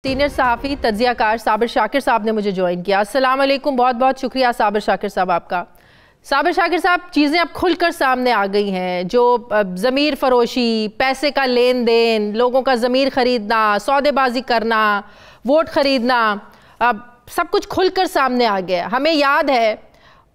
Senior सहाफ़ी तज्ज़ियाकार साबिर शाकिर साहब ने मुझे ज्वाइन किया। अस्सलाम वालेकुम, बहुत बहुत शुक्रिया साबिर शाकिर साहब आपका। साबिर शाकिर साहब, चीज़ें अब खुलकर सामने आ गई हैं, जो ज़मीर फरोशी, पैसे का लेन देन, लोगों का ज़मीर ख़रीदना, सौदेबाजी करना, वोट ख़रीदना, अब सब कुछ खुलकर सामने आ गया। हमें याद है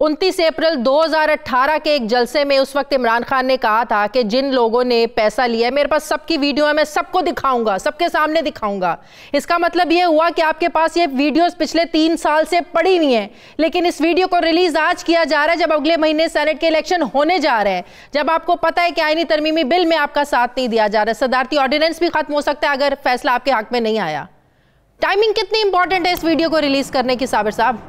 29 अप्रैल 2018 के एक जलसे में उस वक्त इमरान खान ने कहा था कि जिन लोगों ने पैसा लिया है, मेरे पास सबकी वीडियो है, मैं सबको दिखाऊंगा, सबके सामने दिखाऊंगा। इसका मतलब ये हुआ कि आपके पास ये वीडियोस पिछले 3 साल से पड़ी हुई हैं, लेकिन इस वीडियो को रिलीज आज किया जा रहा है जब अगले महीने सेनेट के इलेक्शन होने जा रहे हैं, जब आपको पता है कि आईनी तरमीमी बिल में आपका साथ नहीं दिया जा रहा है, सदारती ऑर्डिनेंस भी खत्म हो सकता है अगर फैसला आपके हक में नहीं आया। टाइमिंग कितनी इंपॉर्टेंट है इस वीडियो को रिलीज करने की साबिर साहब?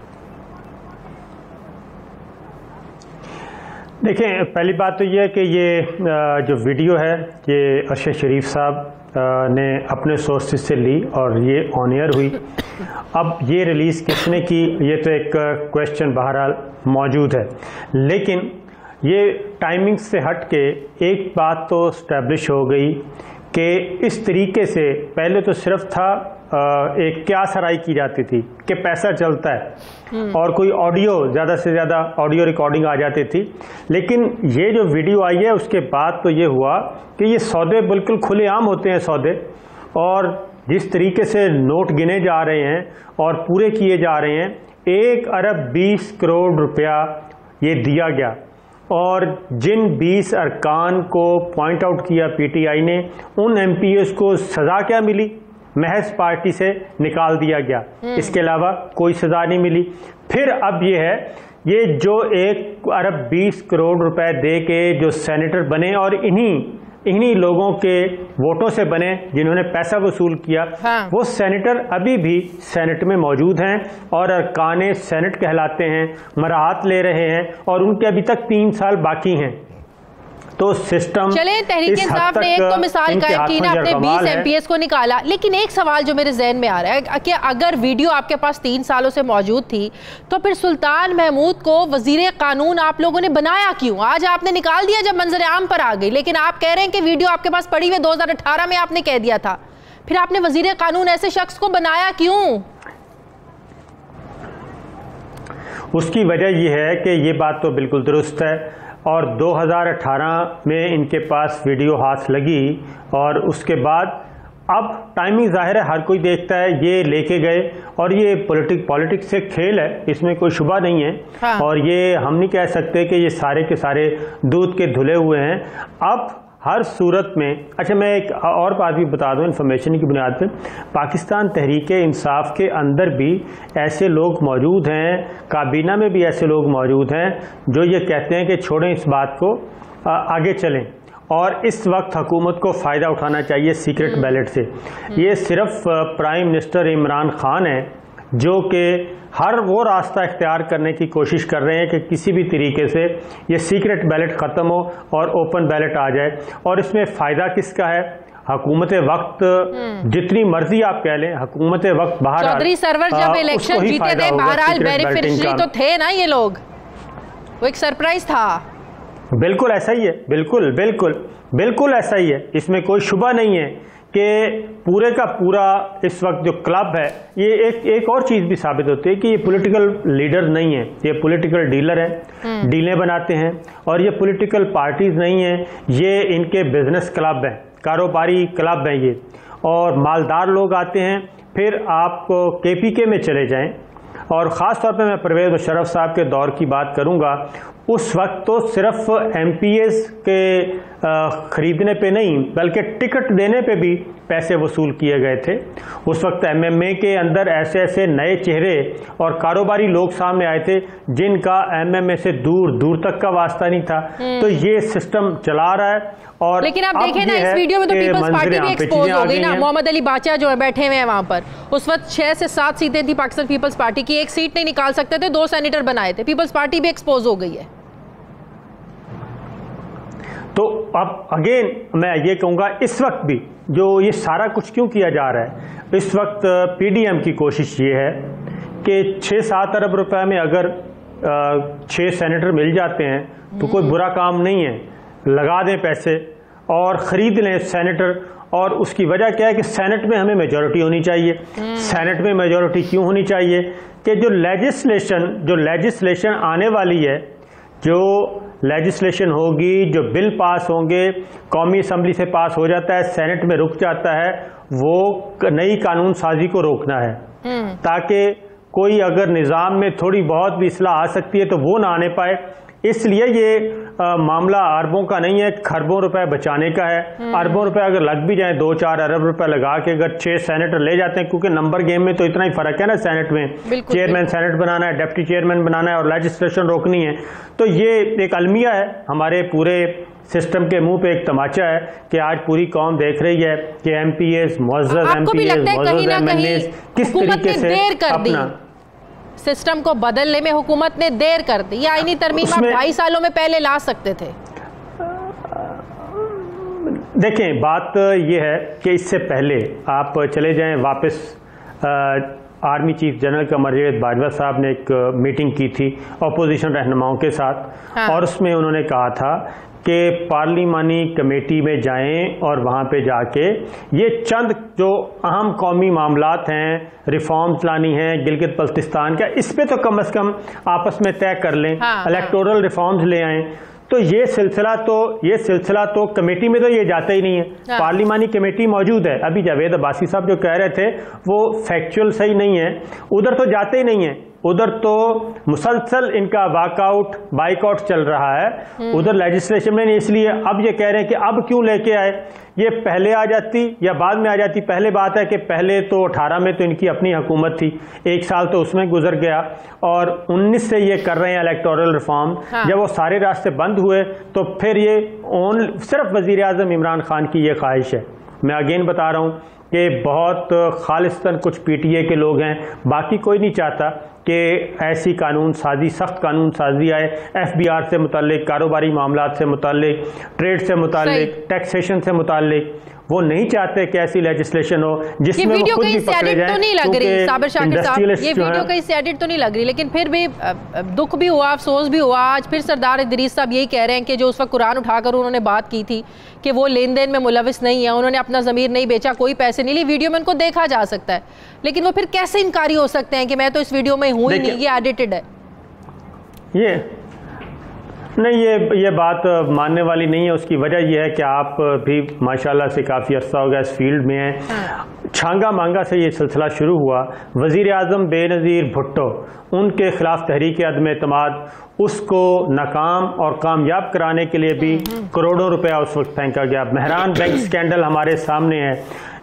देखें, पहली बात तो ये है कि ये जो वीडियो है ये अरशद शरीफ साहब ने अपने सोर्सेज से ली और ये ऑन एयर हुई। अब ये रिलीज़ किसने की, ये तो एक क्वेश्चन बहरहाल मौजूद है, लेकिन ये टाइमिंग से हट के एक बात तो स्टैब्लिश हो गई कि इस तरीके से पहले तो सिर्फ था एक क्यास हराई की जाती थी कि पैसा चलता है और कोई ऑडियो, ज़्यादा से ज़्यादा ऑडियो रिकॉर्डिंग आ जाती थी। लेकिन ये जो वीडियो आई है उसके बाद तो ये हुआ कि ये सौदे बिल्कुल खुलेआम होते हैं सौदे, और जिस तरीके से नोट गिने जा रहे हैं और पूरे किए जा रहे हैं, 1 अरब 20 करोड़ रुपया ये दिया गया। और जिन 20 अरकान को पॉइंट आउट किया पीटीआई ने, उन एमपीएस को सज़ा क्या मिली? महज पार्टी से निकाल दिया गया, इसके अलावा कोई सजा नहीं मिली। फिर अब ये है, ये जो 1 अरब 20 करोड़ रुपए दे के जो सेनेटर बने और इन्हीं लोगों के वोटों से बने जिन्होंने पैसा वसूल किया, हाँ। वो सेनेटर अभी भी सेनेट में मौजूद हैं और अरकाने सेनेट कहलाते हैं, मराहत ले रहे हैं और उनके अभी तक 3 साल बाकी हैं। तो सिस्टम, चले तहरीक इंसाफ ने एक तो मिसाल कायम की ना, आपने 20 एमपीएस को निकाला, लेकिन एक सवाल जो मेरे जहन में आ रहा है कि अगर वीडियो आपके पास 3 सालों से मौजूद थी तो फिर सुल्तान महमूद को वजीर कानून आप लोगों ने बनाया क्यों? आज आपने निकाल दिया जब मंजर आम पर आ गई, लेकिन आप कह रहे हैं कि वीडियो आपके पास पड़ी हुई 2018 में आपने कह दिया था, फिर आपने वजीर कानून ऐसे शख्स को बनाया क्यों? उसकी वजह यह है कि ये बात तो बिल्कुल दुरुस्त है, और 2018 में इनके पास वीडियो हाथ लगी और उसके बाद अब टाइमिंग जाहिर है, हर कोई देखता है, ये लेके गए और ये पॉलिटिक्स से खेल है, इसमें कोई शुबा नहीं है। हाँ। और ये हम नहीं कह सकते कि ये सारे के सारे दूध के धुले हुए हैं। अब हर सूरत में, अच्छा मैं एक और बात भी बता दूं इन्फॉर्मेशन की बुनियाद पर, पाकिस्तान तहरीक इंसाफ के अंदर भी ऐसे लोग मौजूद हैं, काबीना में भी ऐसे लोग मौजूद हैं जो ये कहते हैं कि छोड़ें इस बात को, आगे चलें, और इस वक्त हुकूमत को फ़ायदा उठाना चाहिए सीक्रेट बैलेट से। ये सिर्फ प्राइम मिनिस्टर इमरान खान है जो कि हर वो रास्ता इख्तियार करने की कोशिश कर रहे हैं कि किसी भी तरीके से ये सीक्रेट बैलेट ख़त्म हो और ओपन बैलेट आ जाए। और इसमें फ़ायदा किसका है? हुकूमत वक्त, जितनी मर्जी आप कह लें, हुकूमत वक्त बाहर, चौधरी सरवर जब इलेक्शन जीते थे बहरहाल बेनिफिशियरी तो थे ना ये लोग, वो एक सरप्राइज था। बिल्कुल ऐसा ही है, बिल्कुल बिल्कुल बिल्कुल ऐसा ही है, इसमें कोई शुबा नहीं है कि पूरे का पूरा इस वक्त जो क्लब है, ये एक और चीज़ भी साबित होती है कि ये पॉलिटिकल लीडर नहीं है, ये पॉलिटिकल डीलर हैं, डीलें बनाते हैं, और ये पॉलिटिकल पार्टीज नहीं है, ये इनके बिजनेस क्लब हैं, कारोबारी क्लब हैं ये, और मालदार लोग आते हैं। फिर आप केपीके में चले जाएं, और ख़ास तौर पे मैं परवेज़ मुशर्रफ साहब के दौर की बात करूंगा, उस वक्त तो सिर्फ एमपीएस के ख़रीदने पे नहीं बल्कि टिकट देने पे भी पैसे वसूल किए गए थे। उस वक्त एमएमए के अंदर ऐसे ऐसे नए चेहरे और कारोबारी लोग सामने आए थे जिनका एमएमए से दूर दूर तक का वास्ता नहीं था। तो ये सिस्टम चला रहा है। और लेकिन आप देखें ना, इस वीडियो में तो पीपल्स पार्टी भी एक्सपोज हो गई ना। मोहम्मद अली बाचा जो है बैठे हुए हैं वहां पर, उस वक्त 6 से 7 सीटें थी पाकिस्तान पीपल्स पार्टी की, एक सीट नहीं निकाल सकते थे, 2 सेनेटर बनाए थे, पीपल्स पार्टी भी एक्सपोज हो गई है। तो अब अगेन मैं ये कहूँगा, इस वक्त भी जो ये सारा कुछ क्यों किया जा रहा है, इस वक्त पीडीएम की कोशिश ये है कि 6-7 अरब रुपए में अगर 6 सेनेटर मिल जाते हैं तो कोई बुरा काम नहीं है, लगा दें पैसे और ख़रीद लें सेनेटर और उसकी वजह क्या है कि सेनेट में हमें मेजॉरिटी होनी चाहिए। सेनेट में मेजॉरिटी क्यों होनी चाहिए कि जो लेजिस्लेशन आने वाली है, जो लेजिस्लेशन होगी, जो बिल पास होंगे, कौमी असम्बली से पास हो जाता है, सेनेट में रुक जाता है, वो नई कानून साजी को रोकना है, ताकि कोई अगर निज़ाम में थोड़ी बहुत भी इस्लाह आ सकती है तो वो ना आने पाए। इसलिए ये मामला अरबों का नहीं है, खरबों रुपए बचाने का है। अरबों रुपए अगर लग भी जाए, 2-4 अरब रुपए लगा के अगर 6 सेनेटर ले जाते हैं, क्योंकि नंबर गेम में तो इतना ही फर्क है ना, सेनेट में चेयरमैन सेनेट बनाना है, डिप्टी चेयरमैन बनाना है और लेजिस्लेशन रोकनी है। तो ये एक अलमिया है, हमारे पूरे सिस्टम के मुंह पे एक तमाचा है कि आज पूरी कौम देख रही है कि एमपीएस, मुअज़्ज़ज़ एमपीएस, मुअज़्ज़ज़ एमएनएस किस तरीके से अपना सिस्टम को बदलने में हुकूमत ने देर कर दी। या आईनी तरमीम आप 2.5 सालों में पहले ला सकते थे। देखें, बात यह है कि इससे पहले आप चले जाएं वापस, army chief general Qamar Javed Bajwa साहब ने एक मीटिंग की थी अपोजिशन रहनुमाओं के साथ, और उसमें उन्होंने कहा था कि पार्लिमानी कमेटी में जाएं और वहाँ पे जाके ये चंद जो अहम कौमी मामलात हैं, रिफॉर्म्स लानी हैं गिलगित बल्तिस्तान का, इस पे तो कम से कम आपस में तय कर लें, इलेक्टोरल रिफॉर्म्स ले आएं। तो ये सिलसिला तो कमेटी में तो ये जाता ही नहीं है। पार्लिमानी कमेटी मौजूद है, अभी जावेद अब्बासी साहब जो कह रहे थे वो फैक्चुअल सही नहीं है, उधर तो जाते ही नहीं है, उधर तो मुसलसल इनका वॉकआउट बाइकआउट चल रहा है, उधर लेजिस्लेशन में नहीं। इसलिए अब ये कह रहे हैं कि अब क्यों लेके आए, ये पहले आ जाती या बाद में आ जाती। पहले बात है कि पहले तो 18 में तो इनकी अपनी हुकूमत थी, 1 साल तो उसमें गुजर गया, और 19 से ये कर रहे हैं इलेक्टोरल रिफॉर्म। जब वो सारे रास्ते बंद हुए तो फिर ये सिर्फ वजीर आजम इमरान खान की ये ख्वाहिश है। मैं अगेन बता रहा हूँ कि बहुत खालिस्तन कुछ पीटीए के लोग हैं, बाकी कोई नहीं चाहता कि ऐसी कानून साजी, सख्त कानून साजी आए, एफबीआर से मुताल्लिक, कारोबारी मामलात से मुताल्लिक, ट्रेड से मुताल्लिक, टैक्सेशन से मुताल्लिक। वो नहीं चाहते कि ऐसी लेजिस्लेशन हो जिसमें वो खुद भी पकड़े जाएं। तो नहीं लग रही साबिर शाकिर साहब, ये वीडियो कहीं से एडिट तो नहीं लग रही, लेकिन फिर भी दुख भी हुआ, अफसोस भी हुआ। आज फिर सरदार इदरीस साहब यही कह रहे हैं कि जो उस वक्त कुरान उठाकर उन्होंने बात की थी कि वो लेन देन में मुलविस नहीं है, उन्होंने अपना ज़मीर नहीं बेचा, कोई पैसे नहीं लिए। वीडियो में उनको देखा जा सकता है, लेकिन वो फिर कैसे इनकारी हो सकते हैं कि मैं तो इस वीडियो में हूँ ही नहीं, ये एडिटेड है। ये नहीं, ये बात मानने वाली नहीं है। उसकी वजह यह है कि आप भी माशाल्लाह से काफ़ी अर्सा हो गया इस फील्ड में हैं। छांगा मांगा से ये सिलसिला शुरू हुआ। वज़ीर आज़म बेनज़ीर भुट्टो, उनके खिलाफ तहरीक अदम एतमाद, उसको नाकाम और कामयाब कराने के लिए भी करोड़ों रुपया उस वक्त फेंका गया। मेहरान बैंक स्कैंडल हमारे सामने है।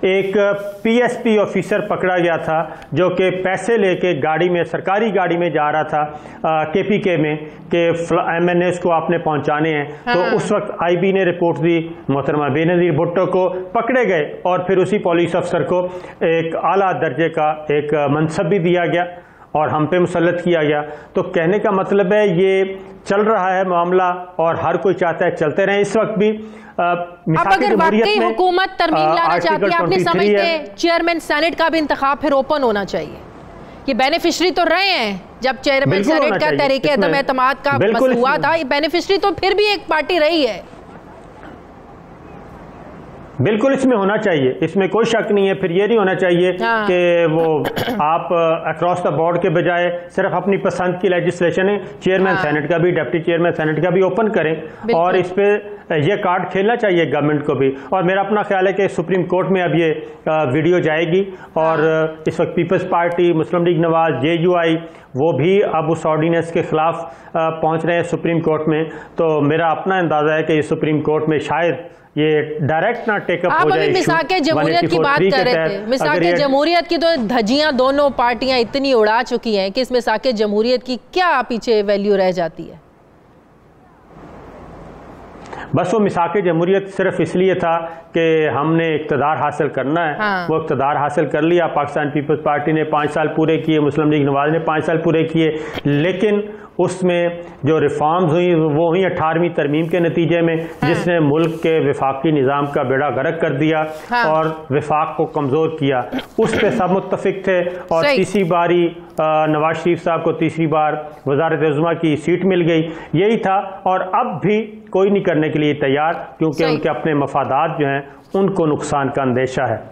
एक पीएसपी ऑफिसर पकड़ा गया था जो कि पैसे लेके गाड़ी में, सरकारी गाड़ी में जा रहा था केपीके में कि एमएनएस को आपने पहुंचाने हैं। तो उस वक्त आईबी ने रिपोर्ट दी, मोहतरमा बेनज़ीर भुट्टो को पकड़े गए और फिर उसी पुलिस अफसर को एक आला दर्जे का एक मनसब भी दिया गया और हम पे मुसल्लत किया गया। तो कहने का मतलब है ये चल रहा है मामला और हर कोई चाहता है चलते रहे। इस वक्त भी अब अगर वाकई हुकूमत तरमीम लाना चाहती है, आपने समझते चेयरमैन सेनेट का भी इंतखाब फिर ओपन होना चाहिए। ये बेनिफिशरी तो रहे हैं जब चेयरमैन सेनेट का तहरीक अदम एतमाद का मसला हुआ था, ये बेनिफिशरी तो फिर भी एक पार्टी रही है। बिल्कुल इसमें होना चाहिए, इसमें कोई शक नहीं है। फिर ये नहीं होना चाहिए कि वो आप अक्रॉस द बोर्ड के बजाय सिर्फ अपनी पसंद की लेजिस्लेशन है, चेयरमैन सेनेट का भी, डिप्टी चेयरमैन सेनेट का भी ओपन करें और इस पे ये कार्ड खेलना चाहिए गवर्नमेंट को भी। और मेरा अपना ख्याल है कि सुप्रीम कोर्ट में अब ये वीडियो जाएगी और इस वक्त पीपल्स पार्टी, मुस्लिम लीग नवाज, जेयूआई, वो भी अब उस ऑर्डिनेंस के खिलाफ पहुंच रहे हैं सुप्रीम कोर्ट में। तो मेरा अपना अंदाजा है कि ये सुप्रीम कोर्ट में शायद ये डायरेक्ट ना टेकअप हो जाए। मिसाके जमहूरियत की बात कर रहे थे, मिसाके जमहूरियत की तो धज्जियां दोनों पार्टियां इतनी उड़ा चुकी हैं कि इस मिसाके जमहूरियत की क्या पीछे वैल्यू रह जाती है। बस वो मिसाके जमहूरियत सिर्फ इसलिए था कि हमने इक़्तिदार हासिल करना है। वो इक़्तिदार हासिल कर लिया। पाकिस्तान पीपल्स पार्टी ने 5 साल पूरे किए, मुस्लिम लीग नवाज ने 5 साल पूरे किए, लेकिन उसमें जो रिफॉर्म्स हुई वो हुई 18वीं तरमीम के नतीजे में, जिसने मुल्क के वफाकी निज़ाम का बेड़ा गर्क कर दिया और वफाक को कमज़ोर किया। उस पर सब मुत्तफिक थे और तीसरी बारी नवाज शरीफ साहब को तीसरी बार वज़ारत उज़्मा की सीट मिल गई, यही था। और अब भी कोई नहीं करने के लिए तैयार, क्योंकि उनके अपने मफादात जो हैं उनको नुकसान का अंदेशा है।